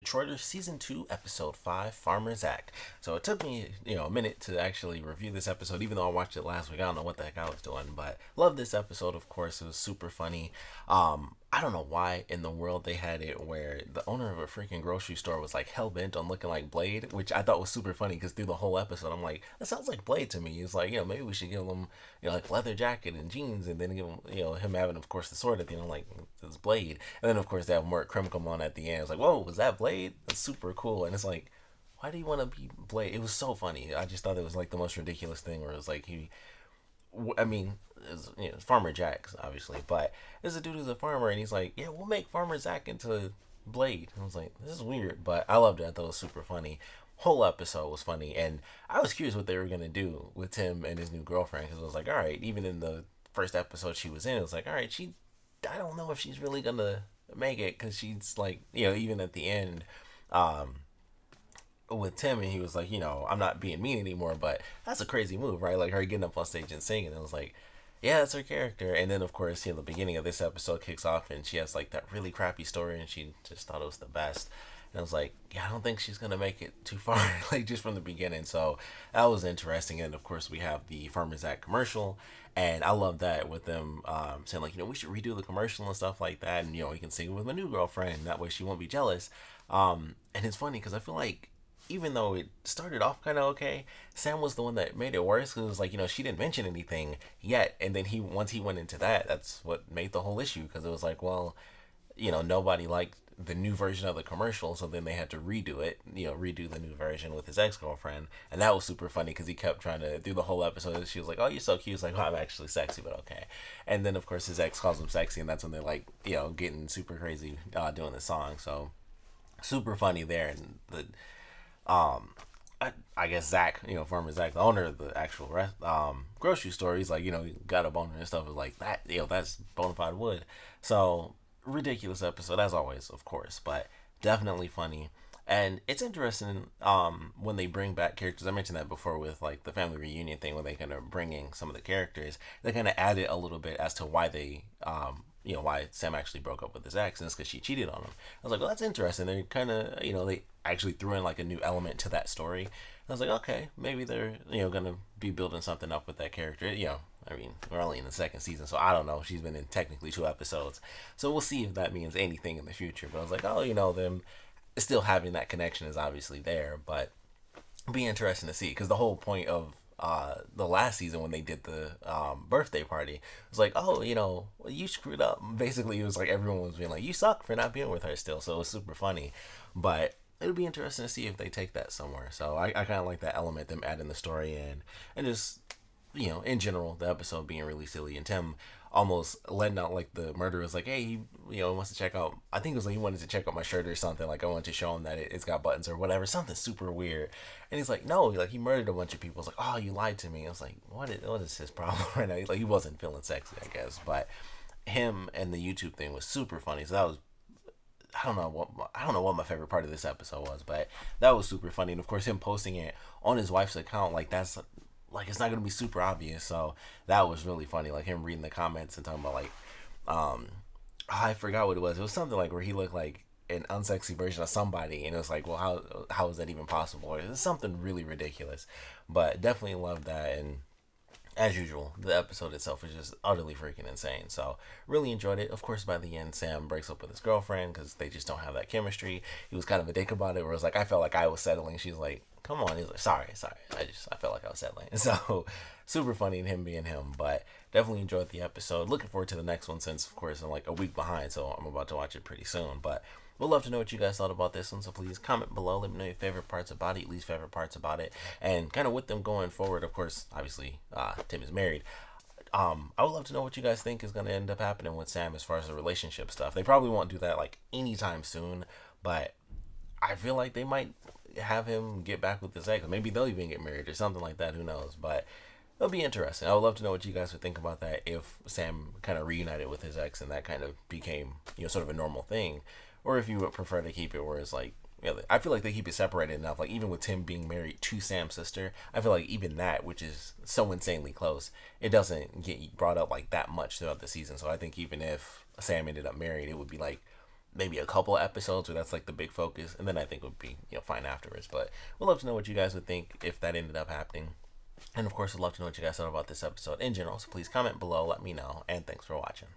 Detroiter Season 2, Episode 5, Farmer Zack. So it took me, a minute to actually review this episode, even though I watched it last week. I don't know what the heck I was doing, but love this episode, of course. It was super funny. I don't know why in the world they had it where the owner of a freaking grocery store was like hell bent on looking like Blade, which I thought was super funny because through the whole episode, I'm like, that sounds like Blade to me. He's like, maybe we should give him, like leather jacket and jeans, and then give him, him having, of course, the sword at the end. I'm like, it's Blade. And then, of course, they have Mark Krim come on at the end. It's like, whoa, was that Blade? That's super cool. And it's like, why do you want to be Blade? It was so funny. I just thought it was like the most ridiculous thing where it was like I mean, it's Farmer Jack, obviously, but there's a dude who's a farmer, and he's like, yeah, we'll make Farmer Zack into Blade. And I was like, this is weird, but I loved it. I thought it was super funny. Whole episode was funny, and I was curious what they were gonna do with Tim and his new girlfriend, because it was like, all right, even in the first episode she was in, it was like, all right, I don't know if she's really gonna make it, because she's like, even at the end, um, with Tim, and he was like, I'm not being mean anymore, but that's a crazy move, right? Like her getting up on stage and singing. It was like, yeah, that's her character. And then, of course, the beginning of this episode kicks off, and she has like that really crappy story, and she just thought it was the best. And I was like, yeah, I don't think she's gonna make it too far, like just from the beginning. So that was interesting. And of course, we have the Farmer's Act commercial, and I love that with them saying like, we should redo the commercial and stuff like that, and you can sing it with my new girlfriend. That way, she won't be jealous. And it's funny because I feel like even though it started off kind of okay, Sam was the one that made it worse. Cause it was like, she didn't mention anything yet, and then once he went into that, that's what made the whole issue. Because it was like, well, nobody liked the new version of the commercial, so then they had to redo it, redo the new version with his ex-girlfriend. And that was super funny because he kept trying to do the whole episode. She was like, oh, you're so cute. He's like, oh, I'm actually sexy, but okay. And then of course his ex calls him sexy, and that's when they're like, getting super crazy doing the song. So super funny there. And I guess Zack, Farmer Zack, the owner of the actual grocery store, he's like, he got a boner and stuff. Is like that, that's bona fide wood. So ridiculous episode as always, of course, but definitely funny. And it's interesting when they bring back characters. I mentioned that before with like the family reunion thing, when they kind of bringing some of the characters, they kind of added a little bit as to why they why Sam actually broke up with his ex, and it's because she cheated on him. I was like, well, that's interesting. They kind of, they actually threw in like a new element to that story. I was like, okay, maybe they're, gonna be building something up with that character. I mean, we're only in the second season, so I don't know. She's been in technically 2 episodes, so we'll see if that means anything in the future. But I was like, oh, them still having that connection is obviously there, but it'll be interesting to see, because the whole point of the last season when they did the birthday party, it was like, oh, well, you screwed up. Basically, it was like everyone was being like, you suck for not being with her still. So it was super funny, but it'll be interesting to see if they take that somewhere. So I kind of like that element, them adding the story in, and just in general, the episode being really silly, and Tim almost letting out like the murderer was like, hey, he wants to check out, I think it was like he wanted to check out my shirt or something, like I wanted to show him that it's got buttons or whatever, something super weird. And he's like, no, like he murdered a bunch of people. It's like, oh, you lied to me. I was like, what is his problem right now? Like he wasn't feeling sexy, I guess. But him and the YouTube thing was super funny. So that was, I don't know what my favorite part of this episode was, but that was super funny. And of course, him posting it on his wife's account, like that's like, it's not gonna be super obvious. So that was really funny. Like him reading the comments and talking about like, I forgot what it was. It was something like where he looked like an unsexy version of somebody, and it was like, well, how is that even possible? It was something really ridiculous, but definitely loved that. And as usual, the episode itself is just utterly freaking insane. So really enjoyed it. Of course, by the end, Sam breaks up with his girlfriend because they just don't have that chemistry. He was kind of a dick about it, where it was like, I felt like I was settling. She's like, come on. He's like, sorry. I felt like I was settling. So super funny in him being him, but definitely enjoyed the episode. Looking forward to the next one, since of course I'm like a week behind, so I'm about to watch it pretty soon. But we'd love to know what you guys thought about this one, so please comment below. Let me know your favorite parts about it, least favorite parts about it, and kind of with them going forward. Of course, obviously, Tim is married. I would love to know what you guys think is going to end up happening with Sam as far as the relationship stuff. They probably won't do that like anytime soon, but I feel like they might have him get back with his ex. Maybe they'll even get married or something like that. Who knows? But it'll be interesting. I would love to know what you guys would think about that, if Sam kind of reunited with his ex and that kind of became, sort of a normal thing, or if you would prefer to keep it where it's like, I feel like they keep it separated enough. Like even with Tim being married to Sam's sister, I feel like even that, which is so insanely close, it doesn't get brought up like that much throughout the season. So I think even if Sam ended up married, it would be like maybe a couple episodes where that's like the big focus, and then I think it would be fine afterwards. But we'd love to know what you guys would think if that ended up happening. And of course, I'd love to know what you guys thought about this episode in general. So please comment below, let me know, and thanks for watching.